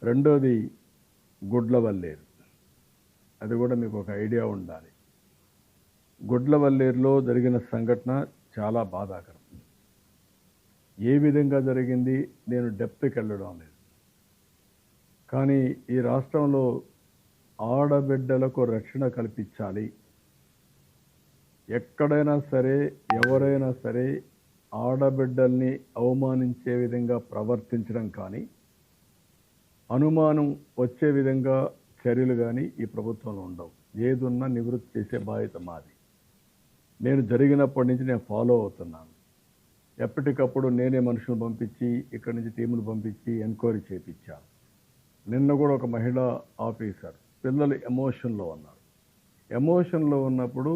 రెండోది గుడ్లవల్లేరు. అది కూడా మీకు ఒక ఐడియా ఉండాలి. గుడ్లవల్లేరులో జరిగిన సంఘటన చాలా బాధాకరం. ఏ విధంగా జరిగింది నేను డెప్త్కి వెళ్ళడం లేదు. కానీ ఈ రాష్ట్రంలో ఆడబిడ్డలకు రక్షణ కల్పించాలి. ఎక్కడైనా సరే ఎవరైనా సరే ఆడబిడ్డల్ని అవమానించే విధంగా ప్రవర్తించడం కానీ అనుమానం వచ్చే విధంగా చర్యలు కానీ ఈ ప్రభుత్వంలో ఉండవు. ఏదున్నా నివృత్తి చేసే బాధ్యత మాది. నేను జరిగినప్పటి నుంచి నేను ఫాలో అవుతున్నాను. ఎప్పటికప్పుడు నేనే మనుషులు పంపించి ఇక్కడి నుంచి టీములు పంపించి ఎంక్వైరీ చేయించాను. నిన్న కూడా ఒక మహిళా ఆఫీసర్ పిల్లలు ఎమోషన్లో ఉన్నారు. ఎమోషన్లో ఉన్నప్పుడు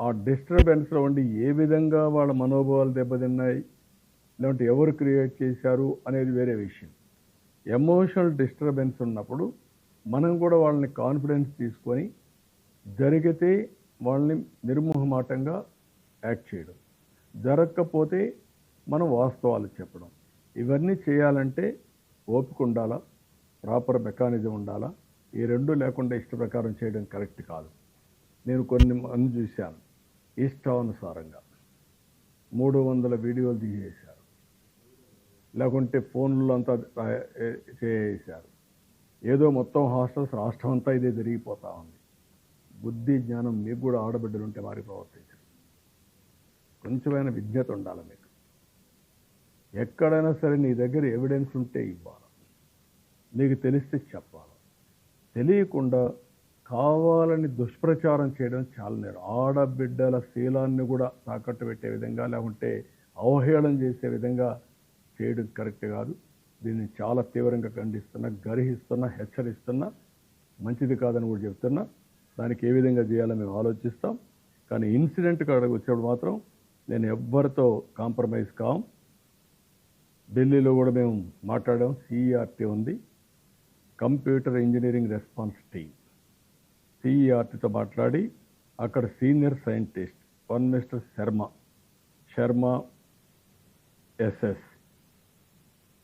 ఆ డిస్టర్బెన్స్లో ఉండి ఏ విధంగా వాళ్ళ మనోభావాలు దెబ్బతిన్నాయి, లేదంటే ఎవరు క్రియేట్ చేశారు అనేది వేరే విషయం. ఎమోషనల్ డిస్టర్బెన్స్ ఉన్నప్పుడు మనం కూడా వాళ్ళని కాన్ఫిడెన్స్ తీసుకొని జరిగితే వాళ్ళని నిర్మోహమాటంగా యాక్ట్ చేయడం, జరగకపోతే మనం వాస్తవాలు చెప్పడం. ఇవన్నీ చేయాలంటే ఓపిక ఉండాలా, ప్రాపర్ మెకానిజం ఉండాలా. ఈ రెండు లేకుండా ఇష్ట ప్రకారం చేయడం కరెక్ట్ కాదు. నేను కొన్ని మంది చూశాను, ఇష్టానుసారంగా 300 వీడియోలు తీసేశారు, లేకుంటే ఫోన్లో అంతా చేసేశారు. ఏదో మొత్తం హాస్టల్స్ రాష్ట్రం అంతా ఇదే జరిగిపోతూ ఉంది. బుద్ధి జ్ఞానం మీకు కూడా ఆడబిడ్డలు ఉంటే మారి ప్రవర్తించరు. కొంచెమైనా విజ్ఞత ఉండాలి మీకు. ఎక్కడైనా సరే నీ దగ్గర ఎవిడెన్స్ ఉంటే ఇవ్వాలి, నీకు తెలిస్తే చెప్పాలి. తెలియకుండా కావాలని దుష్ప్రచారం చేయడం చాలా నేరం. ఆడబిడ్డల శీలాన్ని కూడా తాకట్టు పెట్టే విధంగా లేకుంటే అవహేళన చేసే విధంగా చేయడం కరెక్ట్ కాదు. దీన్ని చాలా తీవ్రంగా ఖండిస్తున్నా, గర్హిస్తున్నా, హెచ్చరిస్తున్నా. మంచిది కాదని కూడా చెప్తున్నా. దానికి ఏ విధంగా చేయాలో మేము ఆలోచిస్తాం. కానీ ఇన్సిడెంట్ కాడకు వచ్చినప్పుడు మాత్రం నేను ఎవ్వరితో కాంప్రమైజ్ కాం. ఢిల్లీలో కూడా మేము మాట్లాడాం. CERT ఉంది, కంప్యూటర్ ఇంజనీరింగ్ రెస్పాన్స్ టీమ్. CERTతో మాట్లాడి అక్కడ senior scientist one mister Sharma SS,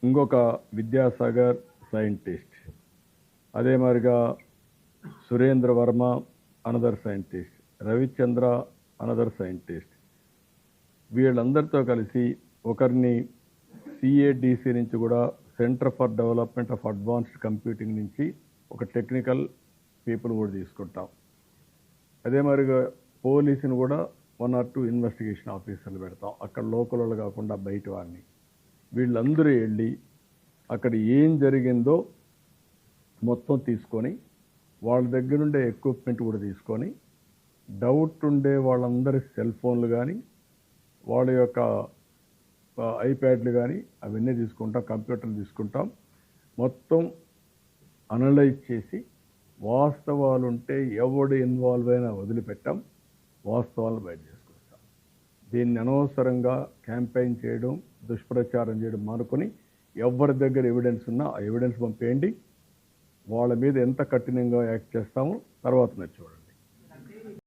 ఇంకొక విద్యాసాగర్ సైంటిస్ట్, అదే మాదిరిగా Surendra Varma another scientist, Ravichandra another scientist. వీళ్ళందరితో కలిసి ఒకరిని CADC నుంచి కూడా centre for development of advanced computing నుంచి ఒక టెక్నికల్ పీపుల్ కూడా తీసుకుంటాం. అదే మరిగా పోలీసుని కూడా 1 or 2 ఇన్వెస్టిగేషన్ ఆఫీసర్లు పెడతాం. అక్కడ లోకల్ వాళ్ళు కాకుండా బయట వాడిని. వీళ్ళందరూ వెళ్ళి అక్కడ ఏం జరిగిందో మొత్తం తీసుకొని వాళ్ళ దగ్గర ఉండే ఎక్విప్మెంట్ కూడా తీసుకొని డౌట్ ఉండే వాళ్ళందరి సెల్ ఫోన్లు కానీ వాళ్ళ యొక్క ఐప్యాడ్లు కానీ అవన్నీ తీసుకుంటాం, కంప్యూటర్లు తీసుకుంటాం. మొత్తం అనలైజ్ చేసి వాస్తవాలు ఉంటే ఎవడు ఇన్వాల్వ్ అయినా వదిలిపెట్టాం, వాస్తవాలను బయట చేసుకొస్తాం. దీన్ని అనవసరంగా క్యాంపెయిన్ చేయడం, దుష్ప్రచారం చేయడం మానుకొని ఎవరి దగ్గర ఎవిడెన్స్ ఉన్నా ఆ ఎవిడెన్స్ పంపేయండి. వాళ్ళ మీద ఎంత కఠినంగా యాక్ట్ చేస్తామో తర్వాత మీరు చూడండి.